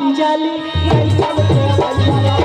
बिजली नहीं चमके भैया।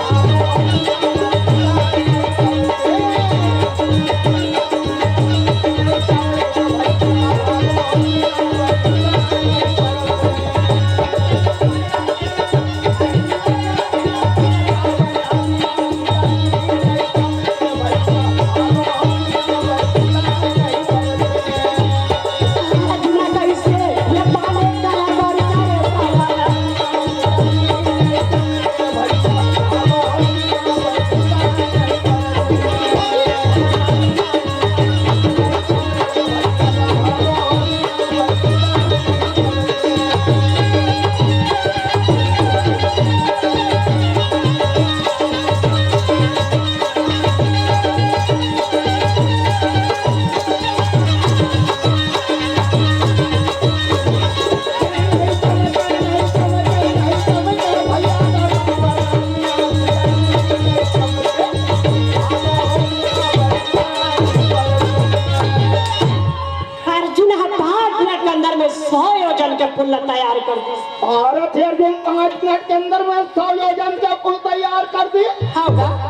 पुल तैयार कर दी भारत अर्जुन 5 मिनट के अंदर में 100 योजन के पुल तैयार कर दी। हाँ,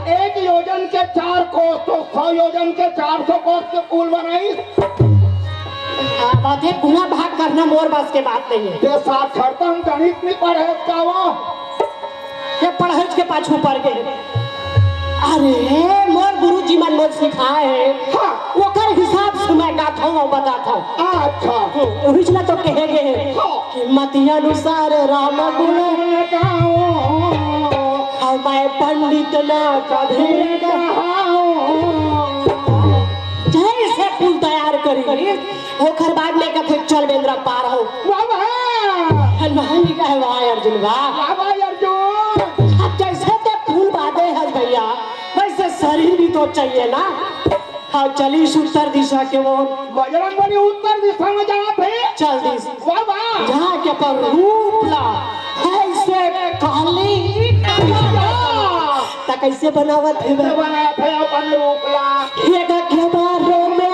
एक योजन के 4 कोस तो 100 योजन के 400 कोस के पुल बनाई। बात है गुना भाग करना मोर बस के बात नहीं है। ये साक्षरता हम गणित नहीं पढ़े का वो ये पढ़े के पाछू पड़ गए। अरे मोर गुरुजी मन मोर सिखाए हाँ वो कर हिसाब से मैं गाता हूँ और बताता हूँ। अच्छा ओरिजिनल तो कहेगे कि मति अनुसार राम गुण गाओ और मैं पंडित ना कभी जैसे पुल तैयार करी होकर बाद में कथे चल बेंद्रा पार हो हनुमान जी कहे वाह अर्जुन वाह अर्जुन। अब जैसे ते पुल बांधे है भैया वैसे शरीर भी तो चाहिए ना। हाँ चली उत्तर दिशा के वो बजरंगबली उत्तर दिशा में जाते चल दिस जहाँ के पर रूप ला ऐसे काली तक कैसे बनावत है बनाया थे अपन रूप ला ये का क्या बारों में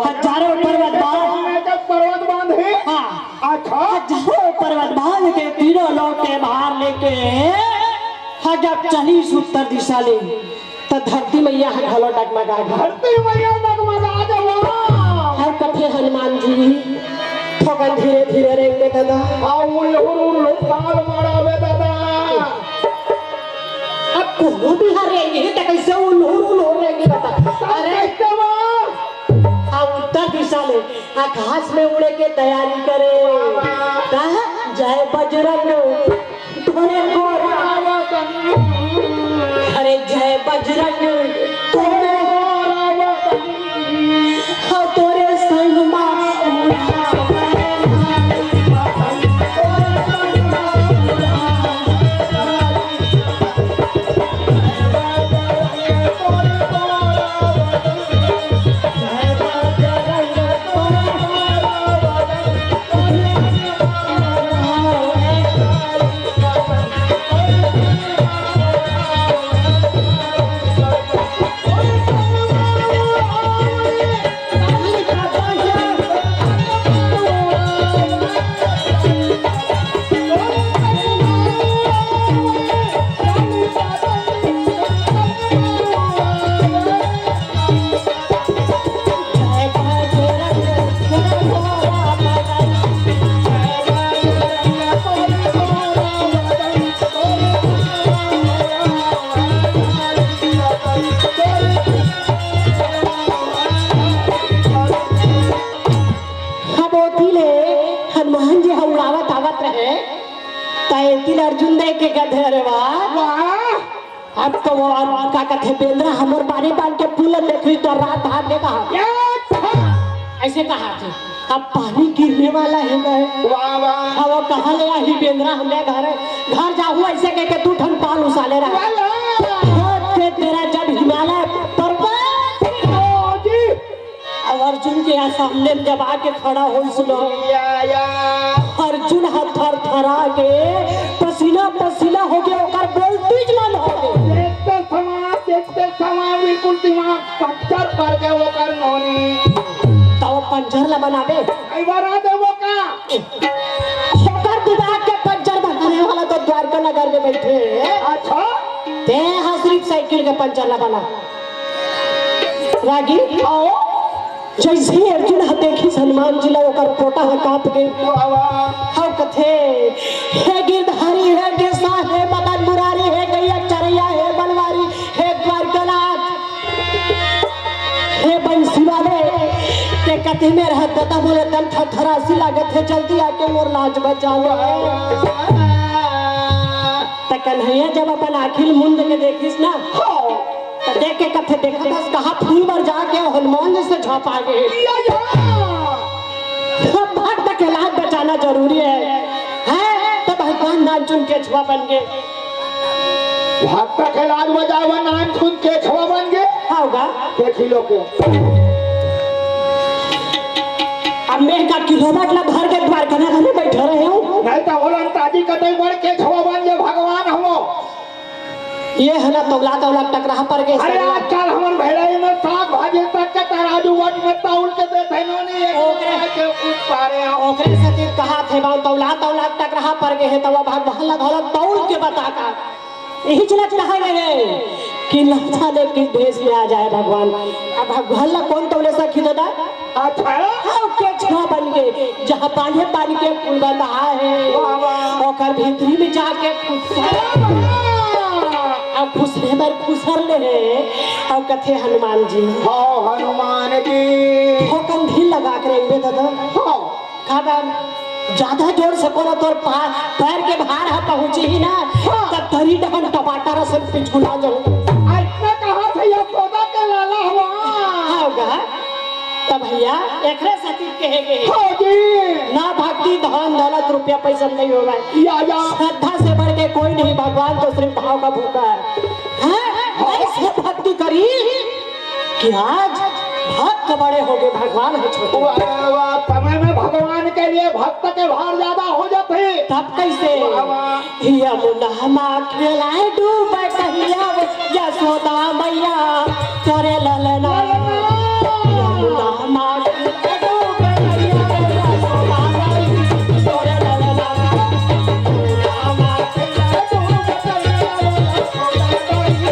हजारों पर्वत बांधे। हाँ हजारों पर्वत बांध के तीनों लोग के बाहर लेके जब चली उत्तर दिशा ले तो धरती मैया घलो डगमगा धरती मैया डगमगा हर कथे हनुमान जी थोकन धीरे धीरे रेंगे दादा पाल मारावे दादा। अब को भी हर रेंगे तो कैसे उल्लू रेंगे दादा। अरे उत्तर दिशा में आकाश में उड़े के तैयारी करे जय बजरंग तोरे को अरे जय बजरंग तोरे तोरे संग अर्जुन दे के गधे रे वाह अब तो वो का कहते बेंद्रा हमर बारी बांध के पुल देखी तो रात भाग के कहा ऐसे कहा थे अब पानी गिरने वाला है गए वाह वाह वो कहा ले आई बेंद्रा हमने घर जाऊँ ऐसे कह के तू ठन पाल उसाले रहा तेरा जब हिमालय पर्वत अब अर्जुन के यहाँ सामने जब आके खड़ा हो सुनो अर्जुन हाथ थर थरा के पसीना पसीना हो गया ओकर बोलती जलन हो गई देखते समय बिल्कुल दिमाग पंचर कर के वो कर नोनी तो पंचर ला बनावे कई बार आ दे वो का होकर दिमाग के पंचर बनाने वाला तो द्वारका नगर में बैठे अच्छा ते सिर्फ साइकिल के पंचर ला बना रागी आओ जैसे अर्जुन हा देखी हनुमान जी ला ओकर पोटा हा कांप गई हाउ कथे हे गिरधारी हे गेसा हे मदन मुरारी हे गैया चरैया हे बनवारी हे द्वारकानाथ हे बंसी वाले के कथे में रहत दता बोले दम थरथरासी लागत है जल्दी आके मोर लाज बचा लो त कन्हैया जब अपन आखिल मुंद के देखिस ना तो देख के कथे देखा था कहा फूल पर जाके हनुमान जी से झाप आ गए भक्त के लाज बचाना जरूरी है तो भगवान नाम चुन के छुआ बन गए भक्त के लाज बजावा नाम सुन के छुआ बन गए होगा देखी लो के अब मैं का किलोमीटर ला भर के द्वारका में बैठे रहे हूँ नहीं तो बोला ताजी कतई बढ़ के छुआ बन गए भगवान हो ये है ना तौला तौला टकराहा पर गए अरे आजकल हमन भैरई में साग भाजी तक के तराजू वट में तौल के देते नोनी एक के कुछ पारे ओकरे से कहा थे बाउ तौला तौला टकराहा पर गए तो भगवान ला धौला तौल के बता का यही चला चाहे गए कि लखा ने किस भेष में आ जाए भगवान अब भगवान ला कौन तौले सा खिददा अच्छा हाउ के छुआ बन गए जहां पानी पानी के पुल बंधा है ओकर भीतरी में जाके अब खुसरे पर खुसर ले अब कथे हनुमान जी हाँ हनुमान जी ठोकन ढील लगा के रहे दादा हाँ खादा ज्यादा जोर से कोनो तोर पैर के भार है पहुंची ही ना तब तरी डहन टमाटर से पिछुला जाओ ऐसे कहा था ये पौधा के लाला हुआ होगा तब भैया एकरे सती कहेगे हाँ जी ना भक्ति धन दौलत रुपया पैसा नहीं होगा या श्रद्धा से बढ़ के कोई नहीं भगवान तो सिर्फ भाव का भूखा है ऐसे भक्ति करी कि आज भक्त बड़े हो गए भगवान है छोटे समय में भगवान के लिए भक्त के भार ज्यादा हो जाते तब कैसे यमुना माँ खेलाए डूब कहिया यशोदा मैया करे ललना यमुना माँ खेलाए डूब कहिया यशोदा मैया करे ललना यमुना माँ खेलाए डूब कहिया यशोदा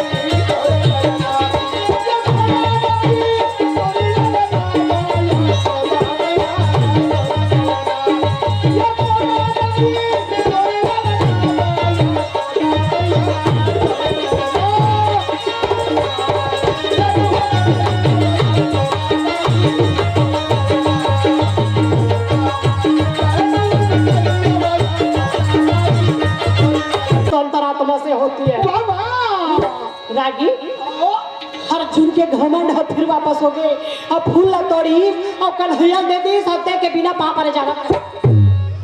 अंतरात्मा से होती है रागी अर्जुन के घमंड फिर वापस हो गए अब फूल ला तोड़ी और कन्हैया दे दी सत्य के बिना पाप पर जाना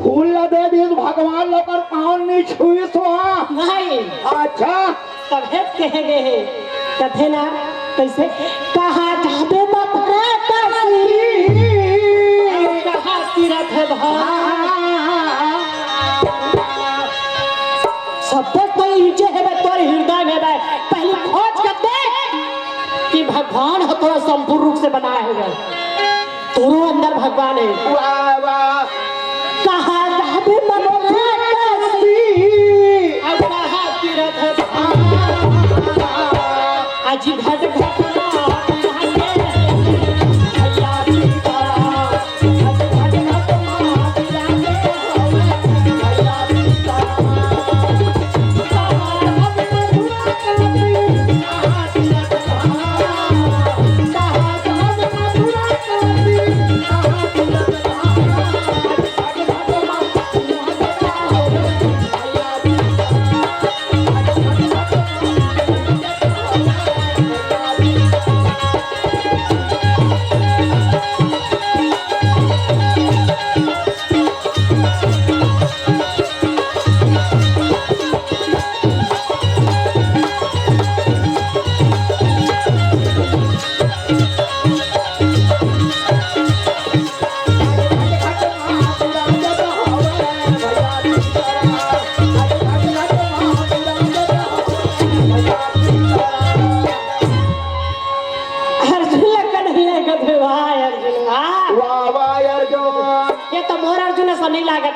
फूल ला दे दी भगवान लोकर पाँव नहीं छुई सो नहीं अच्छा तब है कहेंगे कथे ना कैसे कहा जाबे मथुरा काशी कहा तीरथ सब जे है तोर हृदय में पहले खोज कर दे कि भगवान है तोरा संपूर्ण रूप से बनाया है तोरो अंदर भगवान है वाह वाह कहा जाबे मथुरा काशी अब कहा तीरथ आज घट घटना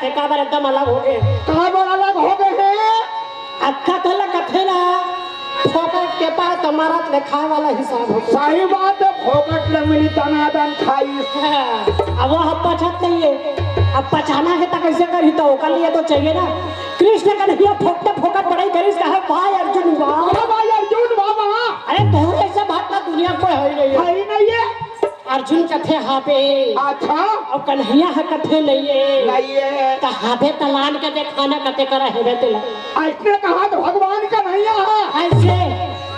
कथे का बार एकदम अलग हो गए कहाँ पर अलग हो गए हैं? अच्छा थला कथे ना फोकट के पास तुम्हारा लिखा वाला हिसाब हो सही बात है, फोकट ले मिली दनादन खाई। अब वो हम पछत नहीं है, अब पछाना है तो कैसे करी तो कर लिए तो चाहिए ना। कृष्ण का नहीं फोकट फोकट बड़ाई करी कहा भाई अर्जुन वाह भाई अर्जुन बाबा, अरे तोहरे ऐसा बात ना दुनिया कोई है नहीं है। है ही नहीं है। अर्जुन कथे हापे अच्छा और कन्हैया है कथे नहीं है नहीं है, तो हापे तलान के देखाना कथे करा है तेला ऐसने कहा तो भगवान का नहीं है। ऐसे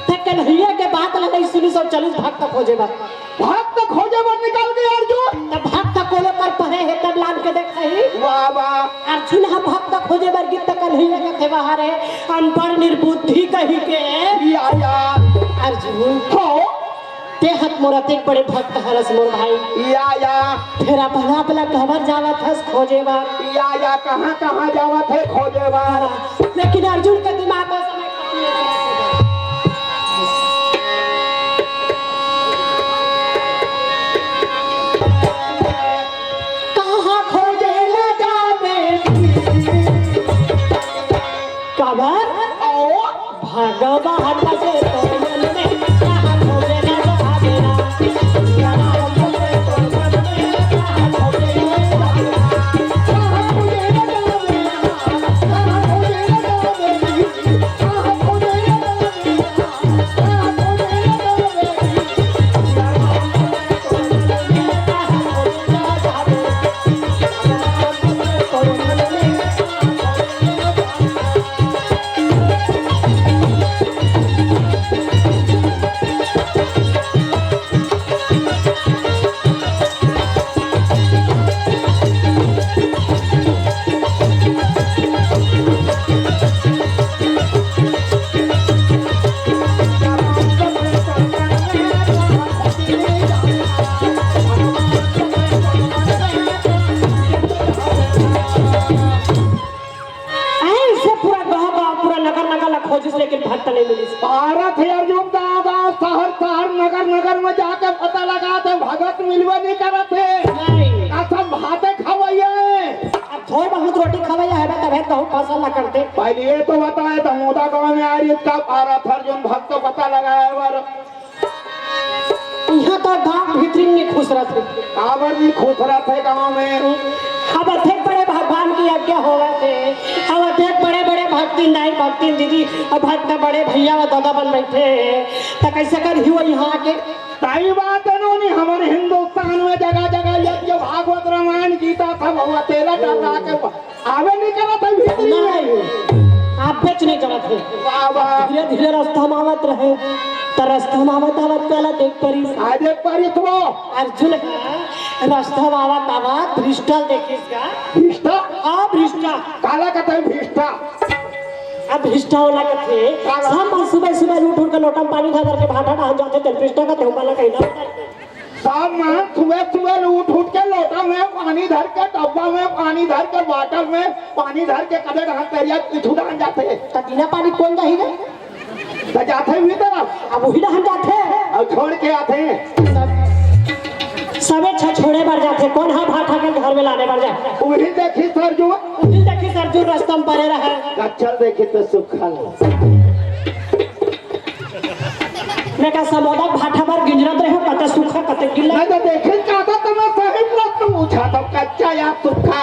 तो कन्हैया के बात लगे 1940 भक्त खोजे बात भक्त खोजे पर निकल गए अर्जुन। तब भक्त कोले पर पहे है तब लान के देखा वाह वाह, अर्जुन हम भक्त खोजे बर गीत कन्हैया कथे बाहर है अनपढ़ निर्बुद्धि कही के या अर्जुन हो ते हत मोरा ते बड़े भक्त हरस मोर भाई या तेरा भला भला खबर जावत हस खोजे बार या कहाँ कहाँ जावत है खोजे बार। लेकिन अर्जुन के दिमाग में समय काम नहीं करता। कहाँ खोजे ले जावे खबर भगवान से तो मन में कहाँ खोजे ले जावे लेकिन भक्त नहीं मिली। भारत है अर्जुन गाँव गाँव शहर शहर नगर नगर में जाके पता लगा थे भगत मिलवे नहीं करत नहीं है। सब भाते खवैया अब थोड़ी बहुत रोटी खवैया है तब है तो फसल ना करते। पहले ये तो बताए दमोदा गाँव में आ रही का भारत अर्जुन भक्त पता लगाया बार यहाँ तो गाँव भीतरी में खुश रहते काबर भी खुश रहते गाँव में। अब अधिक बड़े भगवान की आज्ञा हो गए थे अब अधिक बड़े बड़े भक्ति नहीं भक्ति दीदी अब भक्त बड़े भैया व दादा बन बैठे तो कैसे कर हुआ यहाँ के सही बात है नोनी हमारे हिंदुस्तान में जगह जगह यज्ञ भागवत रामायण गीता सब हुआ तेरा टका के आवे नहीं करा था भीतरी में आप बेच नहीं करत थे बाबा धीरे धीरे रास्ता मावत रहे तो रास्ता मावत आवत पहला देख परी आज एक परित वो अर्जुन रास्ता मावत आवत भ्रिष्टल देखिस का भ्रष्टा हाँ भ्रिष्टा काला कहते हैं भ्रष्टा। अब भ्रिष्टा होला के हम सुबह सुबह उठ के लोटा में पानी भर के भाटा डाल जाते थे भ्रिष्टा का वाला कहीं ना सब man सुबह सुबह उठ उठ के लोटा में पानी धर के डब्बा में पानी धर के बॉटल में पानी धर के कदे ढाल तैयार पिछू डाल जाते हैं तो बिना पानी कौन जाही गए तो जाते भी तरफ अब वही डाल जाते और छोड़ के आते हैं सबे छोड़े बढ़ जाते कौन हाँ भाटा के घर में लाने बढ़ जाए वही देखी सर जो देखी सरजू रास्ता में पड़े रहे कच्चर देखी तो सुखल मैं का समोदा भाटा पर गिंजरत रहे कते सूखा कते गिल्ला मैं तो देखे चाहता तो मैं सही प्रश्न पूछा तो कच्चा या सूखा।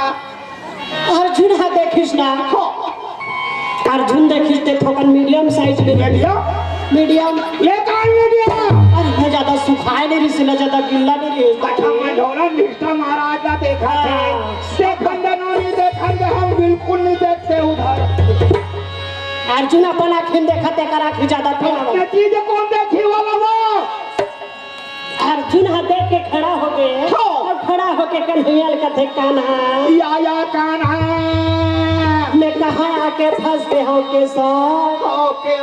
अर्जुन है देखिस ना अर्जुन देखिस ते थोकन मीडियम साइज में मीडियम ये कौन मीडिया अरे ज्यादा सुखाए नहीं रही ना ज्यादा गिल्ला नहीं अच्छा मैं ढोला निष्ठा महाराज का देखा थे नहीं देखा हम बिल्कुल नहीं देखते उधर। अर्जुन अपन आँखें देखा ते कर आँखें ज्यादा ये चीज कौन देखी वाला वो अर्जुन हाथ देख के खड़ा हो गए और खड़ा होके कन्हैया कथे कान्हा या कान्हा मैं कहा आके फंस गए हो के साथ ओके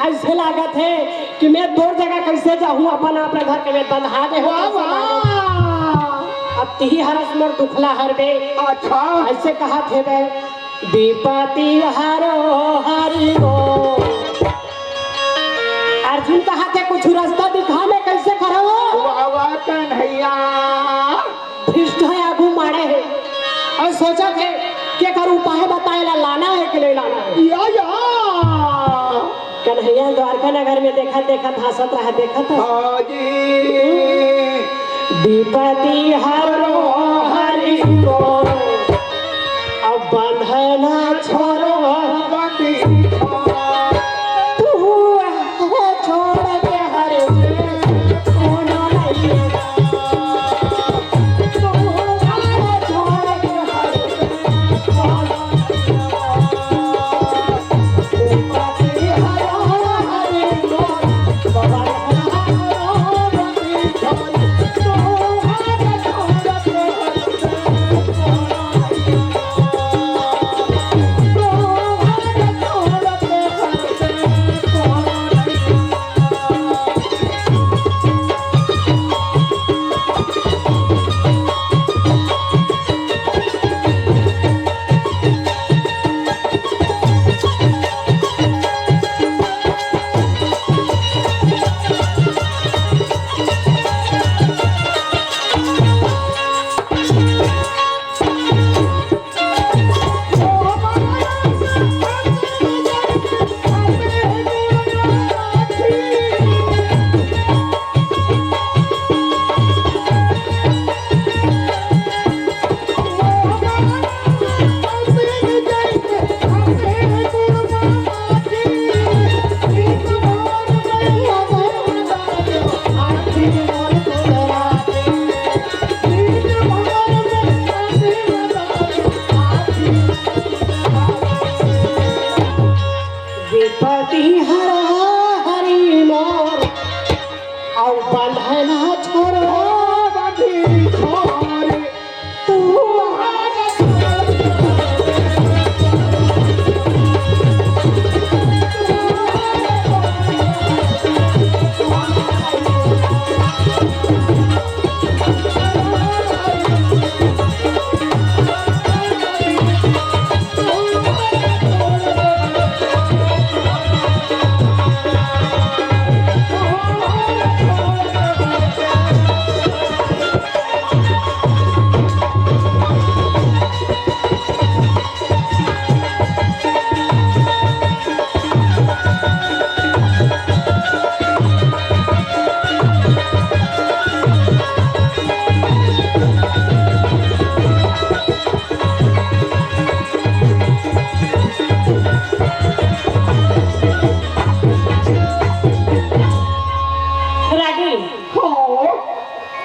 ऐसे लागत है कि मैं दो जगह कैसे जाऊँ अपन अपने घर के में बंधा दे अब ती हरस मोर दुखला हर बे अच्छा ऐसे कहा थे बे विपत्ति हरो हरि गो अर्जुन कहा थे कुछ रास्ता दिखा मैं कैसे करो बाबा कन्हैया भ्रष्ट है आगू मारे है सोचा थे कि कर उपाय बताएला लाना है कि नहीं लाना है। या कन्हैया द्वारका नगर में देखा हंसत रहा देखा था हाजी विपत्ति हरो हरि को अब बंधना छोड़ो बंदी तू छोड़ के हरे कोनो नहीं तू छोड़ के हरे कोनो विपत्ति हरो हरि को बंधना छोड़ो बंदी विपत्ति हरो हरि मोर और बंधना छोड़ो बंदी छोड़ तू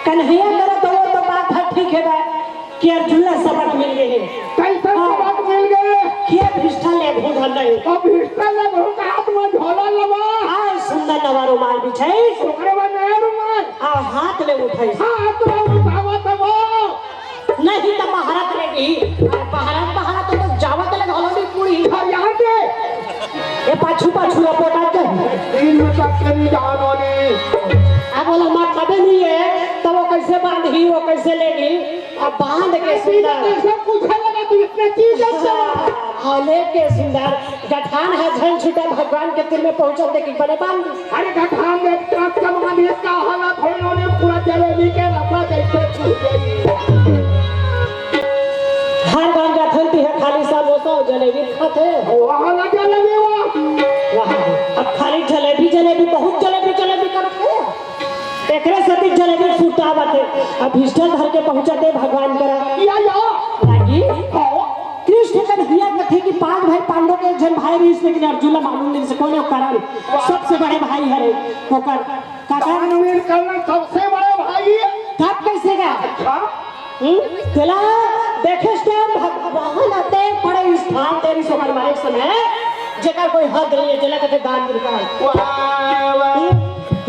कन्हैया करा तो बात है ठीक है कि अर्जुन सबक मिल गए हैं कैसे सबक मिल गए कि भिष्ठा ले भूत नहीं अब हिस्सा ले बहुत हाथ में झोला लवा आ सुंदर नवा रुमाल बिछाई ओकरे बाद नया रुमाल आ हाथ ले उठाई हाथ में उठावा तब नहीं तो महारत लेगी महारत तो जावत ले घोलनी पूरी यहाँ से ये पाछू रपोटा के दिन में तक के नहीं जानो ने अब बोला मां कभी नहीं है तो वो कैसे बांधी वो कैसे लेगी अब बांध के सुंदर कैसे पूछा लगा तू इतने चीज हाले के सुंदर गठान है झन छुटा भगवान के दिल में पहुंचल देखी बने बांध अरे गठान में ट्रक का मानिए का हालत हो इन्होंने पूरा जलेबी के रफा जैसे छूट गई हर बार गठन ती है खाली समोसा और जलेबी खाते वहाँ ना जलेबी वहाँ अब खाली जलेबी बहुत जलेबी करते एकरे सती जलेबी फूटा बाटे अब भिष्ठा धर के पहुंचाते भगवान करा या लागी कृष्ण कन्हैया कथे कि पांच भाई पांडव के एक जन भाई भी इसमें कि अर्जुन मालूम नहीं से कौन कारण सबसे बड़े भाई है ओकर काका रणवीर करना सबसे बड़े भाई कब कैसे का अच्छा तेला देखे भगवान आते बड़े स्थान तेरी सोमर मारे समय जेकर कोई हद नहीं है जला कथे दान दिलका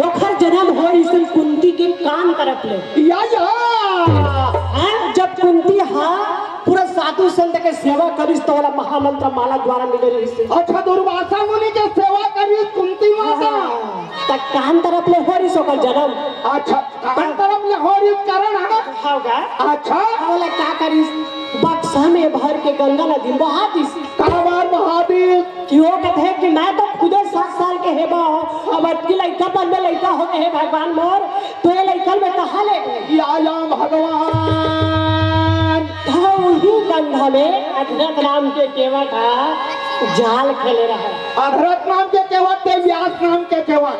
ओखर जन्म हो इसन कुंती के कान तरफ ले या जब कुंती हाँ पूरा साधु संत के सेवा करिस तो वाला महामंत्र माला द्वारा मिले रही अच्छा दुर्वासा मुनि के सेवा करी कुंती माता तक कान तरफ ले हो रही सोकर जन्म अच्छा कान तरफ ले हो रही कारण है होगा अच्छा वाला क्या करिस बक्सा में भर के गंगा नदी बहा दिस काबार महादेव क्यों कहते हैं कि मैं तो खुदे 7 साल के हेबा हो अब अटकी लड़का बन में लड़का हो गए भगवान मोर तो ये लड़का में कहा ले या भगवान हाँ वही गंगा में अधरत नाम के केवट जाल खेले रहा। अधरत नाम के केवट थे, व्यास नाम के केवट।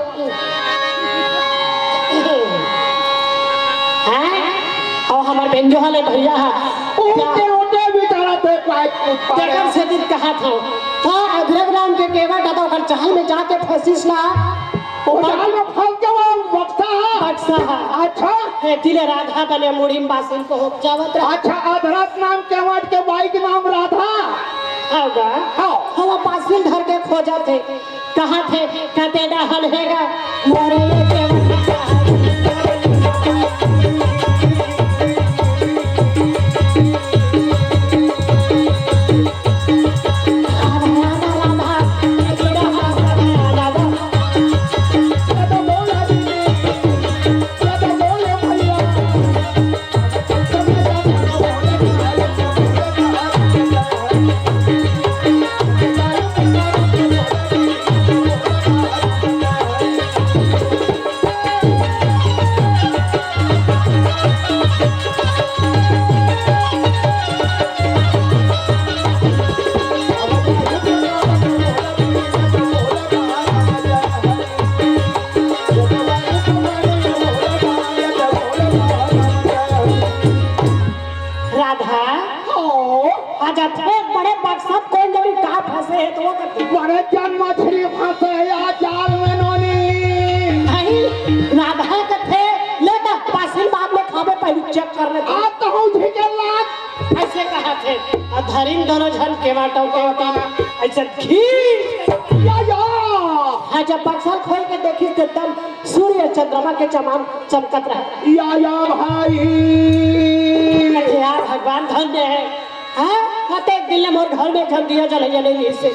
और हमारे बेंजो वाले भैया उनके उनके बेचारा थे देखर से दिन कहा था अधरत नाम के केवट था ओकर जाल में जाके फंसिस ना वो जाल में फंस के वो बक्सा है। अच्छा हे दिले राधा बने मुड़ीम बासिन को हो जावत रहा। अच्छा अधरत नाम केवट के भाई के नाम राधा होगा। हाँ हम बासिन धर के खोजा थे कहाँ थे कहते डहल हैगा मोरे बड़े बक्सा कौन जमी कहाँ फंसे है तो वो करते बड़े जन मछली फंसे या जाल में नोनी नहीं राधा कथे लेता पासिल बाद में खावे पहले चेक करने आ तो हूँ झिके लाग ऐसे कहा थे धरिन दोनों झन के बाटों के ऐसे खींच या हाँ जब बक्सा खोल के देखी तो एकदम सूर्य चंद्रमा के चमक चमकत रहे या भाई यार भगवान धन्य है हाँ प्रत्येक दिन में मोर घर में घर दिया जलाइया नहीं इससे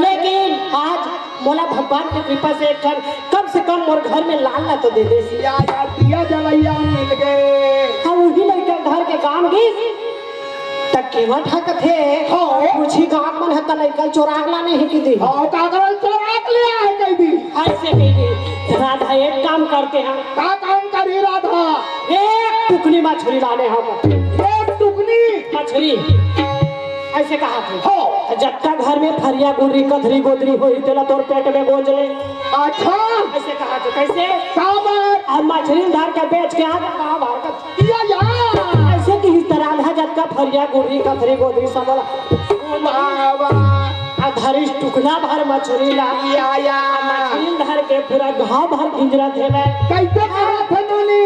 लेकिन आज मोला भगवान की कृपा से एक कम से कम मोर घर में लाल ना तो दे दे या दिया जलाइया मिल गए हम वही लड़के घर के काम की तक केवट हक थे कुछ ही गांव मन हता लड़का चोरागला नहीं की दी और कागरल चोराग लिया है कह दी ऐसे कही राधा एक काम करते हैं का काम करी राधा एक टुकनी मछली लाने हम एक टुकनी मछली ऐसे कहा थे हो जब तक घर में फरिया गुर्री कथरी गोदरी हो तेला तोर पेट में गोज ले अच्छा ऐसे कहा थे कैसे काबर और मछली धार के बेच के आ गाँव भर का या ऐसे कि इस तरह आधा जब का फरिया गुर्री कथरी गोदरी सब बाबा धरिश टुकना भर मछली ला या मछली धर के पूरा गाँव भर गिंजरा थे मैं कैसे कहा थे नोनी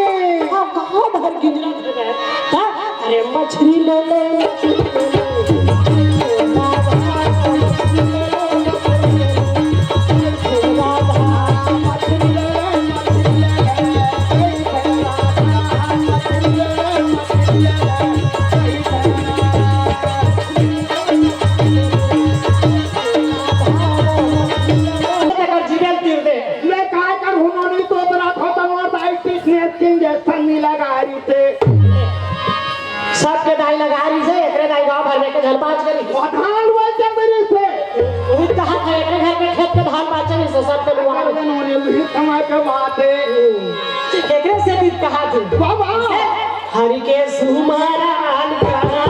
गाँव भर गिंजरा थे मैं अरे मछली ले ले सबके दाई लगा रही से एकरे दाई गांव भर में के घर बाज करी धान वाचे मेरे से वही कहा था एकरे घर में खेत के धान बाचने से सब पे दुआ उन्होंने भी समय के बात है एकरे से भी कहा थी बाबा हरि के सुमरान करा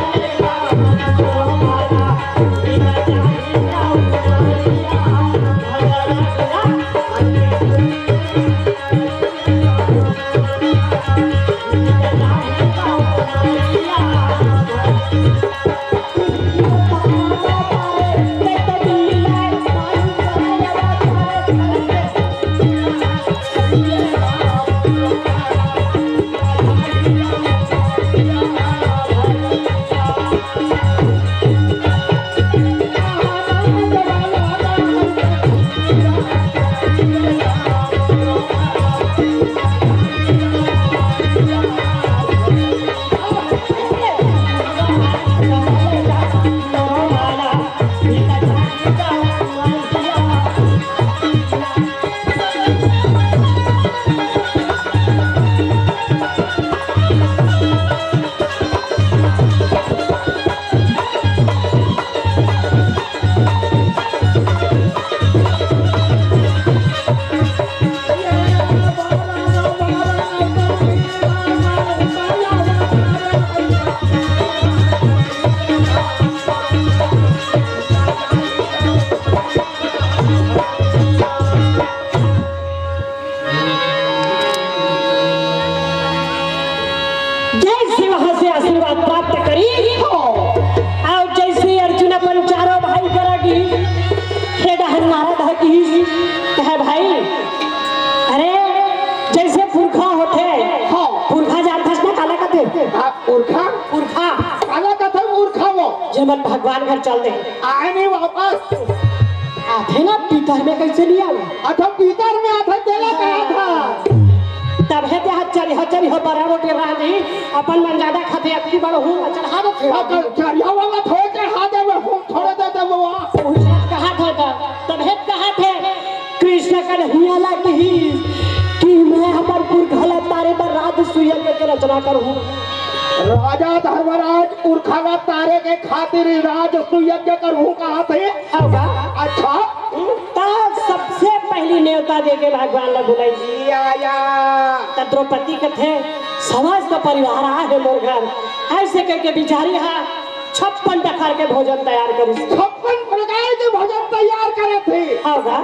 की है भाई, अरे जैसे पुरखा होते, हाँ। पुरखा जानथस ना काला कथे, पुरखा पुरखा काला कथे मूर्खा वो जब भगवान घर चल दे आए नहीं वापस आते ना पीतर में कैसे लिया अच्छा भीतर में आता तेला कहा था तब है ते हचरी हो बड़ा रोटी रानी अपन मन ज्यादा खाते अति बड़ हूं चढ़ा दो अकल चढ़िया वाला थोड़े चढ़ा दे वो हम थोड़े दे दे वो कहा था तब है कहा थे कृष्ण कन्हैया की कि मैं हमार पुरखा तारे पर राज सुइया के रचना करूं। राजा धर्मराज पुरखा तारे के खातिर राज यज्ञ करूं कहा थे होगा अच्छा तब सबसे पहली न्योता दे के भगवान ने बुलाई आया तब द्रौपदी के थे समाज का परिवार आ है मोर घर ऐसे करके बिचारी हा 56 प्रकार के भोजन तैयार करी 56 प्रकार के भोजन तैयार करे थे होगा।